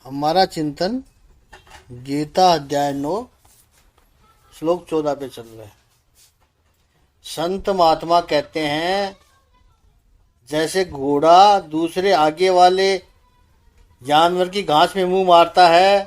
हमारा चिंतन गीता अध्याय 9 श्लोक 14 पे चल रहा है। संत महात्मा कहते हैं, जैसे घोड़ा दूसरे आगे वाले जानवर की घास में मुंह मारता है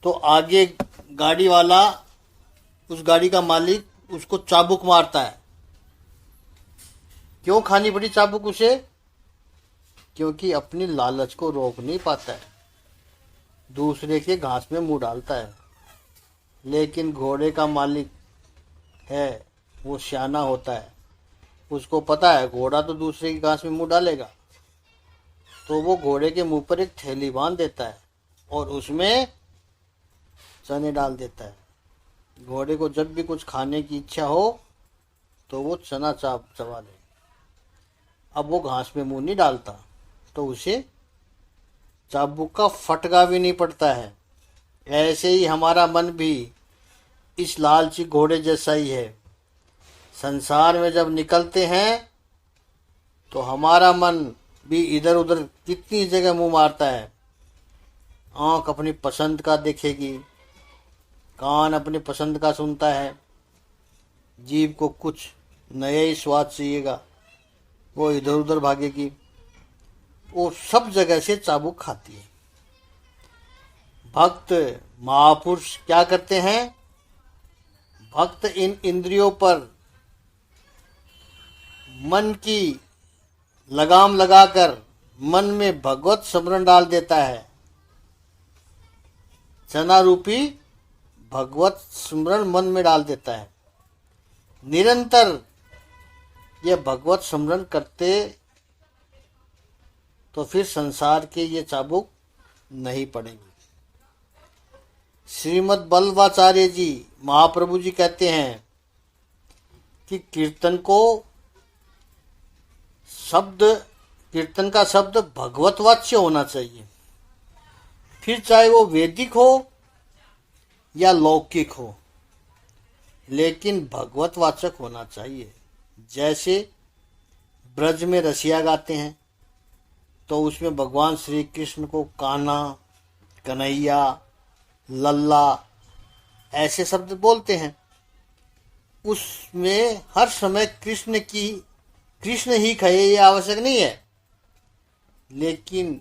तो आगे गाड़ी वाला, उस गाड़ी का मालिक उसको चाबुक मारता है। क्यों खानी पड़ी चाबुक उसे? क्योंकि अपनी लालच को रोक नहीं पाता है, दूसरे के घास में मुंह डालता है। लेकिन घोड़े का मालिक है, वो सियाना होता है, उसको पता है घोड़ा तो दूसरे की घास में मुंह डालेगा, तो वो घोड़े के मुंह पर एक थैली बांध देता है और उसमें चने डाल देता है। घोड़े को जब भी कुछ खाने की इच्छा हो तो वो चना चबा ले। अब वो घास में मुंह नहीं डालता तो उसे चाबुक का फटका भी नहीं पड़ता है। ऐसे ही हमारा मन भी इस लालची घोड़े जैसा ही है। संसार में जब निकलते हैं तो हमारा मन भी इधर उधर कितनी जगह मुंह मारता है। आंख अपनी पसंद का देखेगी, कान अपनी पसंद का सुनता है, जीभ को कुछ नया ही स्वाद चाहिएगा, वो इधर उधर भागेगी, वो सब जगह से चाबुक खाती है। भक्त महापुरुष क्या करते हैं? भक्त इन इंद्रियों पर मन की लगाम लगाकर मन में भगवत स्मरण डाल देता है। चना रूपी भगवत स्मरण मन में डाल देता है। निरंतर ये भगवत स्मरण करते तो फिर संसार के ये चाबुक नहीं पड़ेगी। श्रीमद् बल्लभाचार्य जी महाप्रभु जी कहते हैं कि कीर्तन का शब्द भगवतवाच्य होना चाहिए। फिर चाहे वो वैदिक हो या लौकिक हो, लेकिन भगवतवाचक होना चाहिए। जैसे ब्रज में रसिया गाते हैं तो उसमें भगवान श्री कृष्ण को कान्हा, कन्हैया, लल्ला ऐसे शब्द बोलते हैं। उसमें हर समय कृष्ण ही कहे ये आवश्यक नहीं है, लेकिन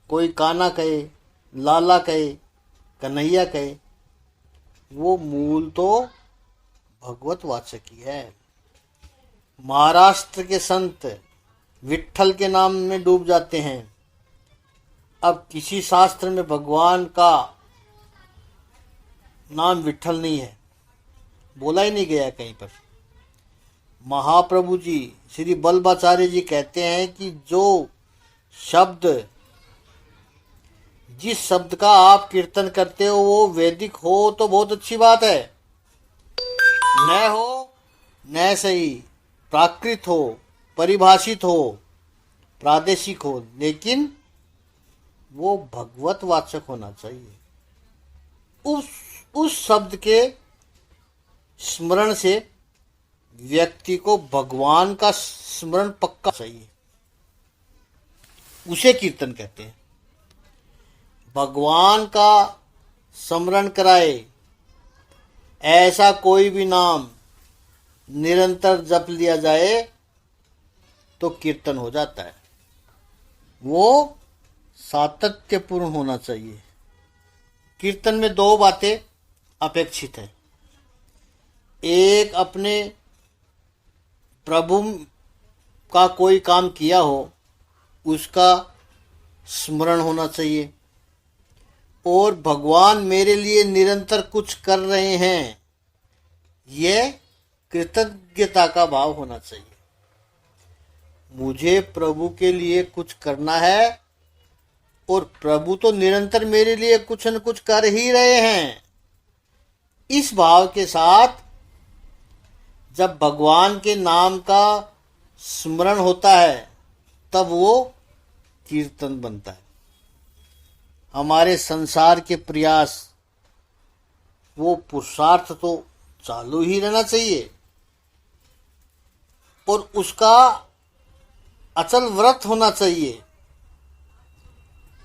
कोई कान्हा कहे, लाला कहे, कन्हैया कहे, वो मूल तो भगवतवाचक ही है। महाराष्ट्र के संत विट्ठल के नाम में डूब जाते हैं। अब किसी शास्त्र में भगवान का नाम विट्ठल नहीं है, बोला ही नहीं गया कहीं पर। महाप्रभु जी श्री बल्लभाचार्य जी कहते हैं कि जिस शब्द का आप कीर्तन करते हो वो वैदिक हो तो बहुत अच्छी बात है, न हो न सही, प्राकृत हो, परिभाषित हो, प्रादेशिक हो, लेकिन वो भगवतवाचक होना चाहिए। उस शब्द के स्मरण से व्यक्ति को भगवान का स्मरण पक्का चाहिए, उसे कीर्तन कहते हैं। भगवान का स्मरण कराए ऐसा कोई भी नाम निरंतर जप लिया जाए तो कीर्तन हो जाता है। वो सातत्यपूर्ण होना चाहिए। कीर्तन में 2 बातें अपेक्षित है। एक, अपने प्रभु का कोई काम किया हो उसका स्मरण होना चाहिए, और भगवान मेरे लिए निरंतर कुछ कर रहे हैं, यह कृतज्ञता का भाव होना चाहिए। मुझे प्रभु के लिए कुछ करना है और प्रभु तो निरंतर मेरे लिए कुछ न कुछ कर ही रहे हैं। इस भाव के साथ जब भगवान के नाम का स्मरण होता है तब वो कीर्तन बनता है। हमारे संसार के प्रयास, वो पुरुषार्थ तो चालू ही रहना चाहिए और उसका अचल व्रत होना चाहिए।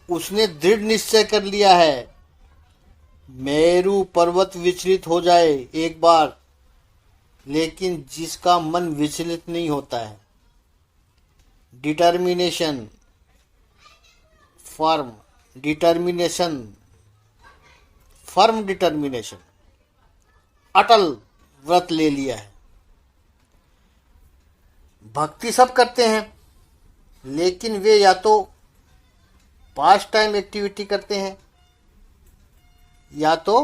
उसने दृढ़ निश्चय कर लिया है। मेरू पर्वत विचलित हो जाए एक बार, लेकिन जिसका मन विचलित नहीं होता है, determination, firm determination, firm determination, अटल व्रत ले लिया है। भक्ति सब करते हैं, लेकिन वे या तो पास्ट टाइम एक्टिविटी करते हैं या तो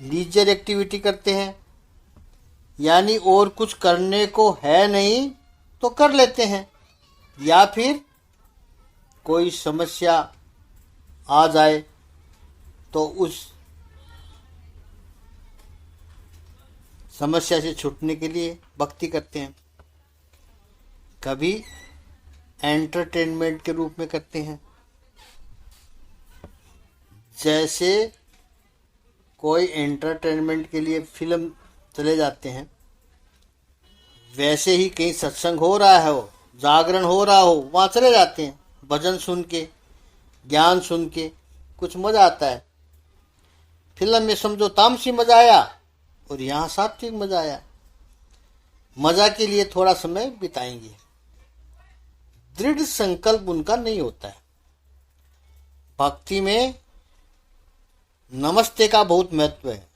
लीजर एक्टिविटी करते हैं, यानी और कुछ करने को है नहीं तो कर लेते हैं, या फिर कोई समस्या आ जाए तो उस समस्या से छूटने के लिए भक्ति करते हैं। कभी एंटरटेनमेंट के रूप में करते हैं, जैसे कोई एंटरटेनमेंट के लिए फिल्म चले जाते हैं, वैसे ही कहीं सत्संग हो रहा हो, जागरण हो रहा हो, वहाँ चले जाते हैं, भजन सुन के, ज्ञान सुन के कुछ मजा आता है। फिल्म में समझो तामसी मजा आया और यहाँ सात्विक मजा आया। मजा के लिए थोड़ा समय बिताएंगे, दृढ़ संकल्प उनका नहीं होता है। भक्ति में नमस्ते का बहुत महत्व है,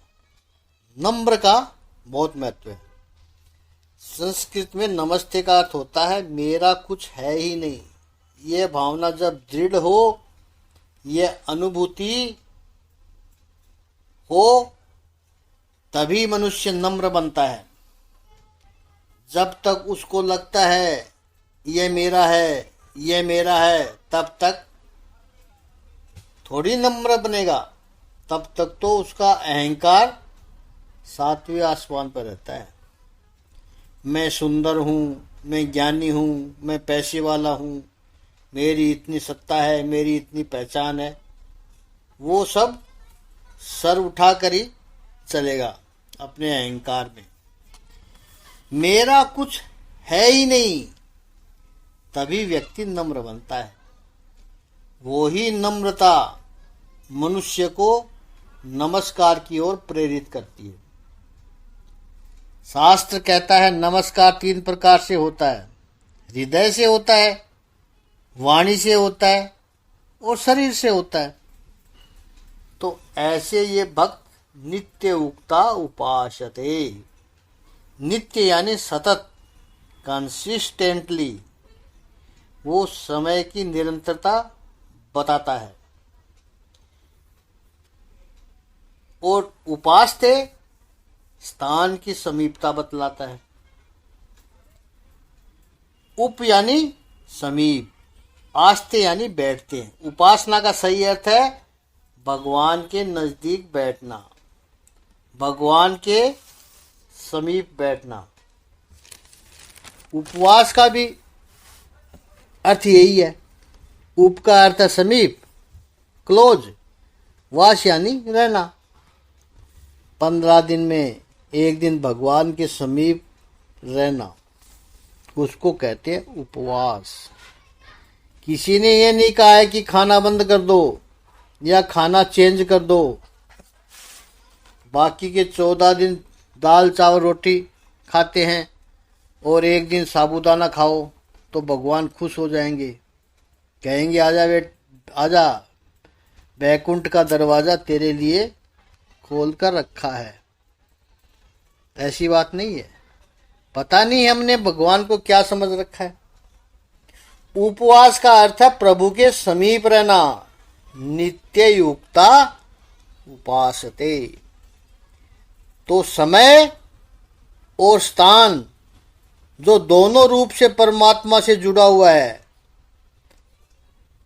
नम्र का बहुत महत्व है। संस्कृत में नमस्ते का अर्थ होता है मेरा कुछ है ही नहीं। ये भावना जब दृढ़ हो, ये अनुभूति हो, तभी मनुष्य नम्र बनता है। जब तक उसको लगता है ये मेरा है, ये मेरा है, तब तक थोड़ी नम्र बनेगा। तब तक तो उसका अहंकार सातवें आसमान पर रहता है। मैं सुंदर हूँ, मैं ज्ञानी हूँ, मैं पैसे वाला हूँ, मेरी इतनी सत्ता है, मेरी इतनी पहचान है, वो सब सर उठा कर ही चलेगा अपने अहंकार में। मेरा कुछ है ही नहीं, तभी व्यक्ति नम्र बनता है। वो ही नम्रता मनुष्य को नमस्कार की ओर प्रेरित करती है। शास्त्र कहता है नमस्कार 3 प्रकार से होता है, हृदय से होता है, वाणी से होता है और शरीर से होता है। तो ऐसे ये भक्त नित्य उक्ता उपासते, नित्य यानी सतत, कंसिस्टेंटली, वो समय की निरंतरता बताता है। और उपासते स्थान की समीपता बतलाता है। उप यानी समीप, आस्ते यानी बैठते हैं। उपासना का सही अर्थ है भगवान के नजदीक बैठना, भगवान के समीप बैठना। उपवास का भी अर्थ यही है। उप का अर्थ है समीप, क्लोज, वास यानी रहना। 15 दिन में एक दिन भगवान के समीप रहना, उसको कहते हैं उपवास। किसी ने ये नहीं कहा है कि खाना बंद कर दो या खाना चेंज कर दो। बाकी के 14 दिन दाल चावल रोटी खाते हैं और एक दिन साबूदाना खाओ तो भगवान खुश हो जाएंगे, कहेंगे आजा, बैकुंठ का दरवाजा तेरे लिए खोल कर रखा है। ऐसी बात नहीं है। पता नहीं हमने भगवान को क्या समझ रखा है। उपवास का अर्थ है प्रभु के समीप रहना, नित्य युक्ता उपासते। तो समय और स्थान जो दोनों रूप से परमात्मा से जुड़ा हुआ है,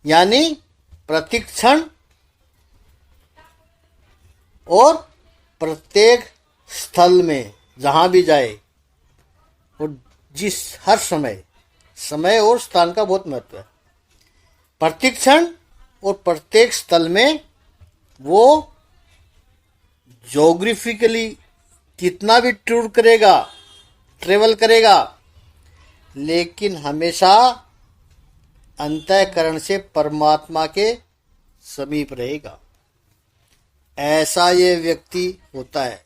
यानी प्रतिक्षण और प्रत्येक स्थल में जहां भी जाए, और जिस हर समय और स्थान का बहुत महत्व है। प्रतिक्षण और प्रत्येक स्थल में वो ज्योग्राफिकली कितना भी टूर करेगा, ट्रेवल करेगा, लेकिन हमेशा अंतःकरण से परमात्मा के समीप रहेगा। ऐसा ये व्यक्ति होता है।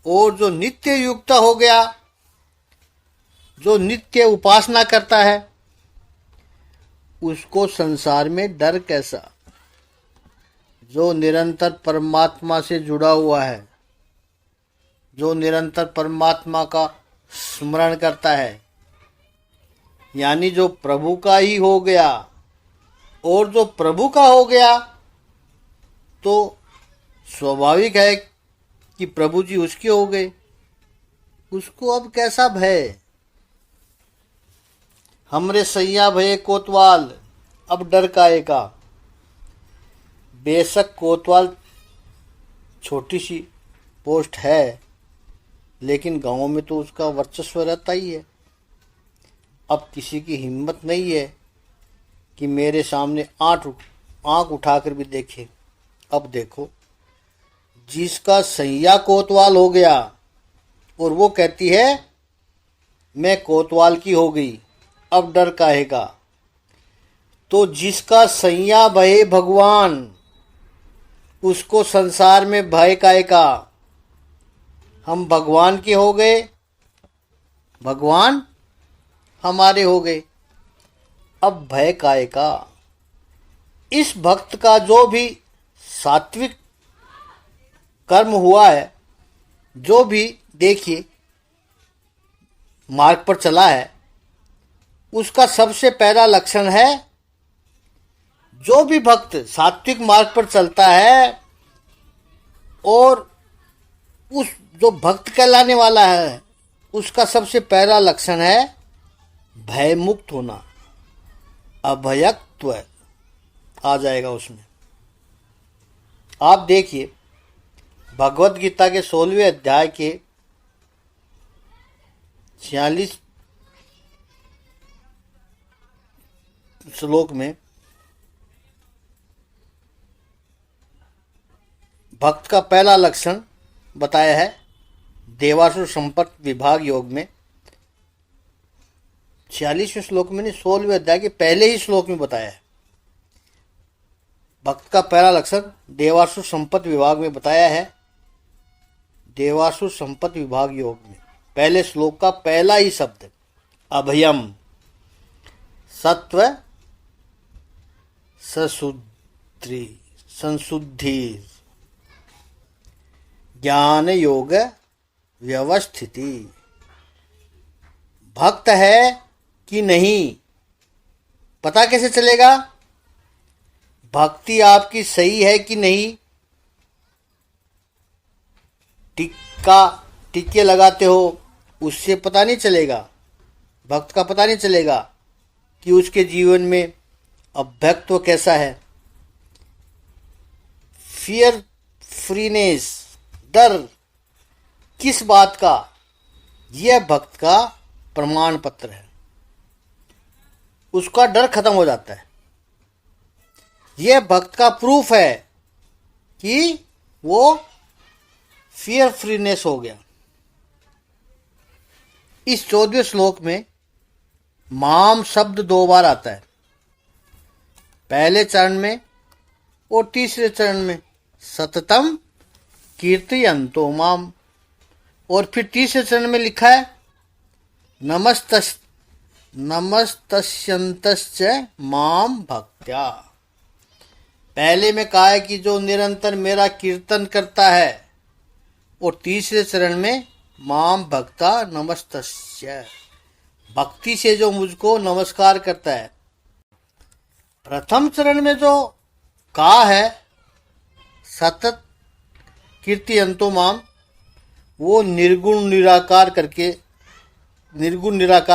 और जो नित्य युक्त हो गया, जो नित्य उपासना करता है, उसको संसार में डर कैसा। जो निरंतर परमात्मा से जुड़ा हुआ है, जो निरंतर परमात्मा का स्मरण करता है, यानी जो प्रभु का ही हो गया, और जो प्रभु का हो गया तो स्वाभाविक है कि प्रभु जी उसके हो गए, उसको अब कैसा भय। हमरे सैया भये कोतवाल, अब डर काहे का। बेशक कोतवाल छोटी सी पोस्ट है, लेकिन गांव में तो उसका वर्चस्व रहता ही है। अब किसी की हिम्मत नहीं है कि मेरे सामने आंख उठाकर भी देखे। अब देखो, जिसका सैया कोतवाल हो गया और वो कहती है मैं कोतवाल की हो गई, अब डर काहे का। तो जिसका सैया भये भगवान, उसको संसार में भय काहे का। हम भगवान के हो गए, भगवान हमारे हो गए, अब भय काहे का। इस भक्त का जो भी सात्विक कर्म हुआ है, जो भी देखिए मार्ग पर चला है, उसका सबसे पहला लक्षण है, जो भी भक्त सात्विक मार्ग पर चलता है और उस जो भक्त कहलाने वाला है, उसका सबसे पहला लक्षण है भय मुक्त होना, अभयत्व आ जाएगा उसमें। आप देखिए भगवत गीता के 16वें अध्याय के 46 श्लोक में भक्त का पहला लक्षण बताया है। देवासुर संपर्क विभाग योग में 46वें श्लोक में नहीं, 16वें अध्याय के पहले ही श्लोक में बताया है। भक्त का पहला लक्षण देवासुर संपत्ति विभाग में बताया है। देवासुर संपत्ति विभाग योग में पहले श्लोक का पहला ही शब्द अभयम, सत्व सशुद्धि संशुद्धि ज्ञान योग व्यवस्थिति। भक्त है कि नहीं पता कैसे चलेगा। भक्ति आपकी सही है कि नहीं, टिक्के लगाते हो, उससे पता नहीं चलेगा। भक्त का पता नहीं चलेगा कि उसके जीवन में अभक्त्व कैसा है। फियर फ्रीनेस, डर किस बात का, यह भक्त का प्रमाण पत्र है। उसका डर खत्म हो जाता है। यह भक्त का प्रूफ है कि वो फियर फ्रीनेस हो गया। इस 14वें श्लोक में माम शब्द 2 बार आता है, पहले चरण में और तीसरे चरण में। सततम कीर्तयन्तो माम, और फिर तीसरे चरण में लिखा है नमस्तस्यन्तश्च माम भक्त्या। पहले में कहा है कि जो निरंतर मेरा कीर्तन करता है, और तीसरे चरण में माम भक्ता नमस्तस्य, भक्ति से जो मुझको नमस्कार करता है। प्रथम चरण में जो कहा है सतत कीर्तयन्तो माम, वो निर्गुण निराकार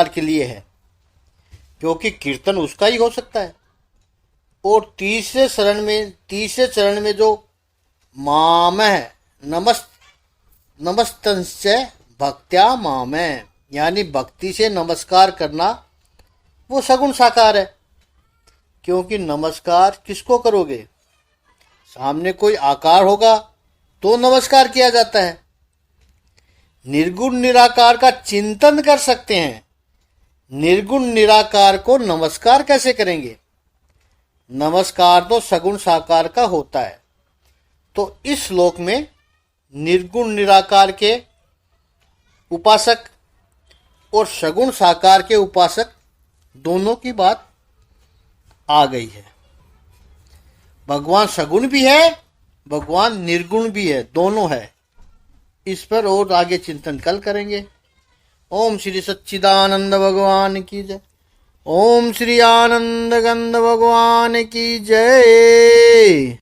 के लिए है, क्योंकि कीर्तन उसका ही हो सकता है। और तीसरे चरण में जो माम है, नमस्तंश्च भक्त्या माम है, यानी भक्ति से नमस्कार करना, वो सगुण साकार है। क्योंकि नमस्कार किसको करोगे, सामने कोई आकार होगा तो नमस्कार किया जाता है। निर्गुण निराकार का चिंतन कर सकते हैं, निर्गुण निराकार को नमस्कार कैसे करेंगे? नमस्कार तो सगुण साकार का होता है। तो इस श्लोक में निर्गुण निराकार के उपासक और सगुण साकार के उपासक दोनों की बात आ गई है। भगवान सगुण भी है, भगवान निर्गुण भी है, दोनों है। इस पर और आगे चिंतन कल करेंगे। ओम श्री सच्चिदानंद भगवान की जय। ओम श्री आनंद गंध भगवान की जय।